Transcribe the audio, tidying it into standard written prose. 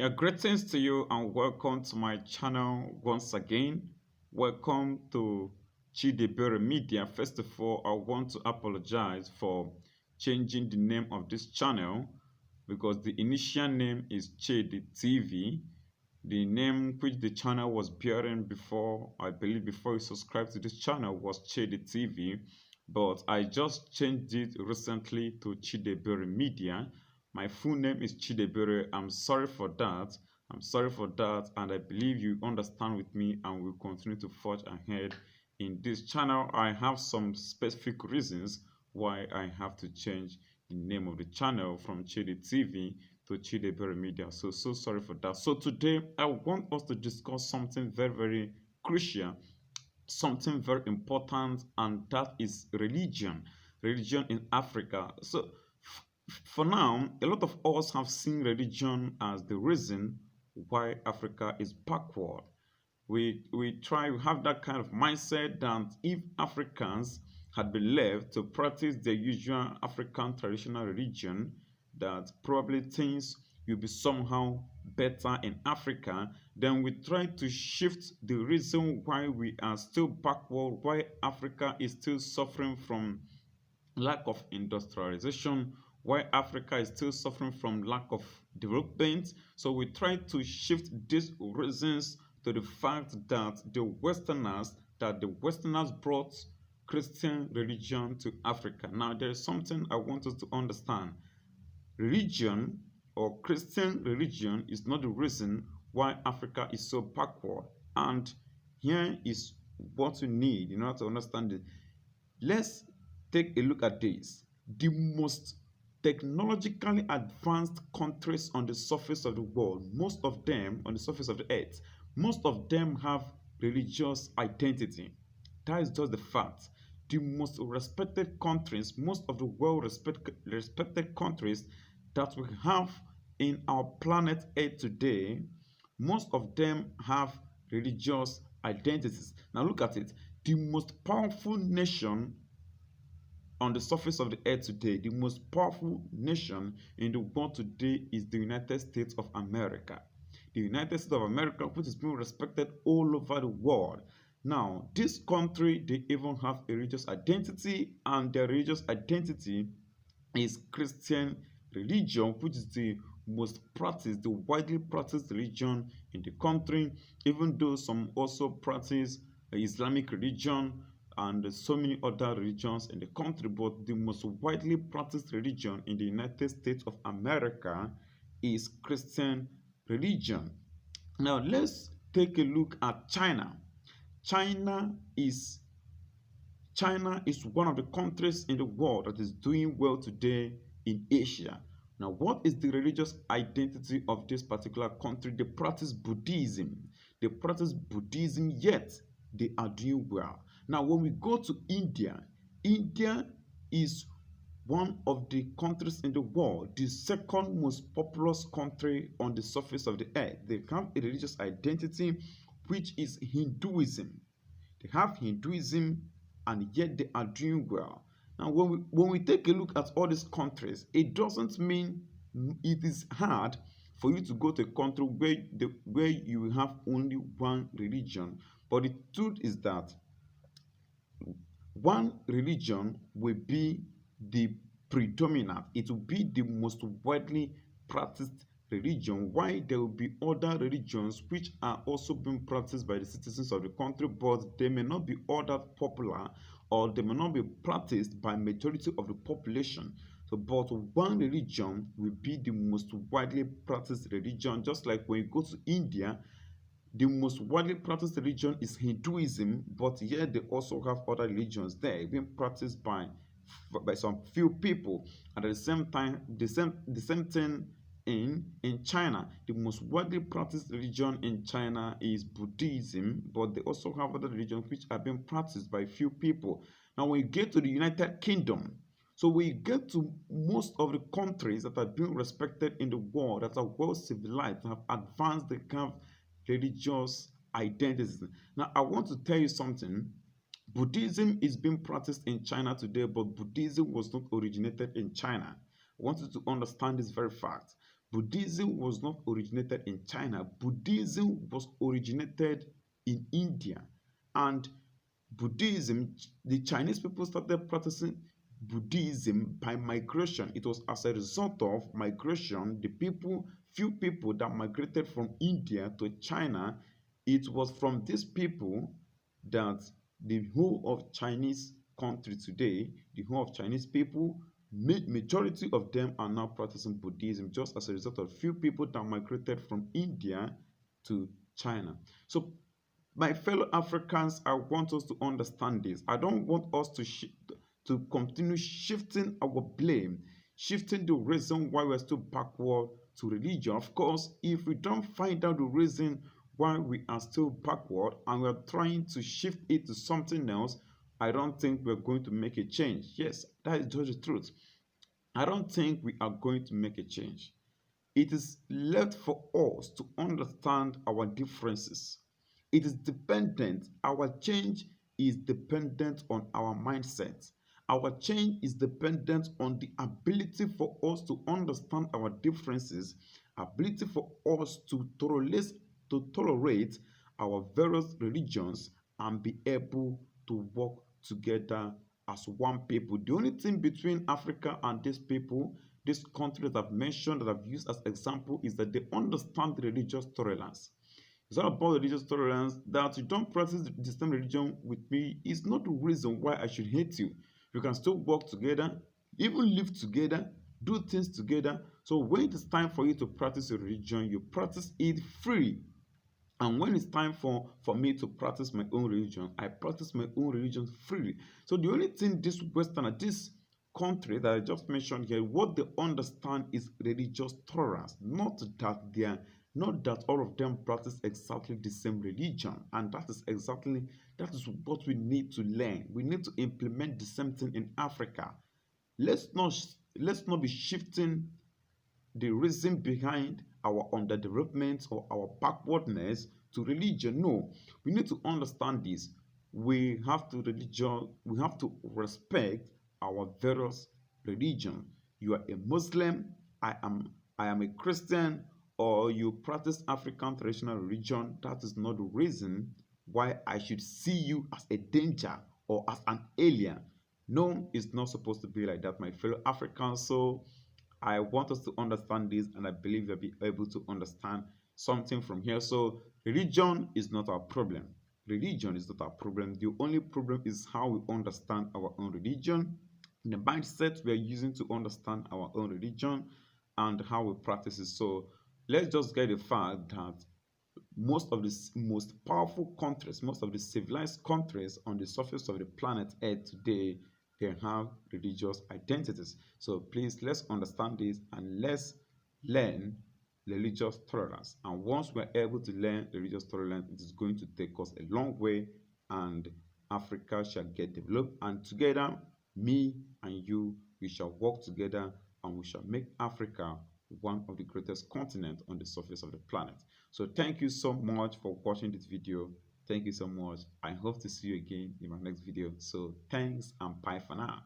Yeah, greetings to you and welcome to my channel once again. Welcome to Chidebere Media. First of all, I want to apologize for changing the name of this channel because the initial name is Chidi TV. The name which the channel was bearing before, I believe before you subscribe to this channel, was Chidi TV, but I just changed it recently to Chidebere Media. My full name is Chidebere. I'm sorry for that. I'm sorry for that, and I believe you understand with me and will continue to forge ahead in this channel. I have some specific reasons why I have to change the name of the channel from Chidi TV to Chidebere Media. So sorry for that. So today I want us to discuss something very crucial, something very important, and that is religion in Africa. So for now, a lot of us have seen religion as the reason why Africa is backward. We try to have that kind of mindset that if Africans had been left to practice their usual African traditional religion, that probably things will be somehow better in Africa. Then we try to shift the reason why we are still backward, why Africa is still suffering from lack of industrialization, why Africa is still suffering from lack of development. So we try to shift these reasons to the fact that the Westerners brought Christian religion to Africa. Now there is something I want us to understand. Religion or Christian religion is not the reason why Africa is so backward. And here is what you need in order to understand it. Let's take a look at this. The most technologically advanced countries on the surface of the world, most of them on the surface of the earth, most of them have religious identity. That is just the fact. The most respected countries, most of the respected countries that we have in our planet Earth today, most of them have religious identities. Now look at it. The most powerful nation on the surface of the earth today, the most powerful nation in the world today is the United States of America. The United States of America, which is being respected all over the world. Now, this country, they even have a religious identity, and their religious identity is Christian religion, which is the most practiced, the widely practiced religion in the country, even though some also practice Islamic religion and so many other religions in the country, but the most widely practiced religion in the United States of America is Christian religion. Now let's take a look at China. China is China is one of the countries in the world that is doing well today in Asia. Now, what is the religious identity of this particular country? They practice Buddhism. They practice Buddhism, yet they are doing well. Now, when we go to India, India is one of the countries in the world, the second most populous country on the surface of the earth. They have a religious identity which is Hinduism. They have Hinduism, and yet they are doing well. Now, when we take a look at all these countries, it doesn't mean it is hard for you to go to a country where you have only one religion. But the truth is that one religion will be the predominant, it will be the most widely practiced religion, while there will be other religions which are also being practiced by the citizens of the country, but they may not be all that popular, or they may not be practiced by majority of the population. So but one religion will be the most widely practiced religion. Just like when you go to India, the most widely practiced religion is Hinduism, but yet they also have other religions there being practiced by some few people. And at the same time, the same thing in China. The most widely practiced religion in China is Buddhism, but they also have other religions which are being practiced by few people. Now, when you get to the United Kingdom, so we get to most of the countries that are being respected in the world, that are well civilized, have advanced, they have religious identities. Now, I want to tell you something. Buddhism is being practiced in China today, but Buddhism was not originated in China. I want you to understand this very fact. Buddhism was not originated in China. Buddhism was originated in India. And Buddhism, the Chinese people started practicing Buddhism by migration. It was as a result of migration, few people that migrated from India to China. It was from these people that the whole of Chinese country today, the whole of Chinese people, majority of them are now practicing Buddhism just as a result of few people that migrated from India to China. So my fellow Africans, I want us to understand this. I don't want us to continue shifting our blame, shifting the reason why we're still backward to religion. Of course, if we don't find out the reason why we are still backward and we're trying to shift it to something else, I don't think we're going to make a change. Yes, that is just the truth. I don't think we are going to make a change. It is left for us to understand our differences. It is dependent, our change is dependent on our mindset. Our change is dependent on the ability for us to understand our differences, ability for us to tolerate our various religions and be able to work together as one people. The only thing between Africa and these people, these countries that I've mentioned, that I've used as example, is that they understand religious tolerance. It's not about religious tolerance. That you don't practice the same religion with me is not the reason why I should hate you. We can still work together, even live together, do things together. So when it is time for you to practice your religion, you practice it free. And when it's time for me to practice my own religion, I practice my own religion freely. So the only thing this country that I just mentioned here, what they understand is religious tolerance, not that all of them practice exactly the same religion. And that is what we need to learn. We need to implement the same thing in Africa. Let's not be shifting the reason behind our underdevelopment or our backwardness to religion. No, we need to understand this. We have to respect our various religion. You are a Muslim, I am a Christian, or you practice African traditional religion. That is not the reason why I should see you as a danger or as an alien. No, it's not supposed to be like that, my fellow Africans. So I want us to understand this, and I believe we'll be able to understand something from here. So, religion is not our problem. Religion is not our problem. The only problem is how we understand our own religion, the mindset we are using to understand our own religion, and how we practice it. So, let's just get the fact that most of the most powerful countries, most of the civilized countries on the surface of the planet Earth today, they have religious identities. So please, let's understand this and let's learn religious tolerance. And once we're able to learn religious tolerance, it is going to take us a long way, and Africa shall get developed. And together, me and you, we shall work together and we shall make Africa one of the greatest continents on the surface of the planet. So thank you so much for watching this video. Thank you so much. I hope to see you again in my next video. So thanks and bye for now.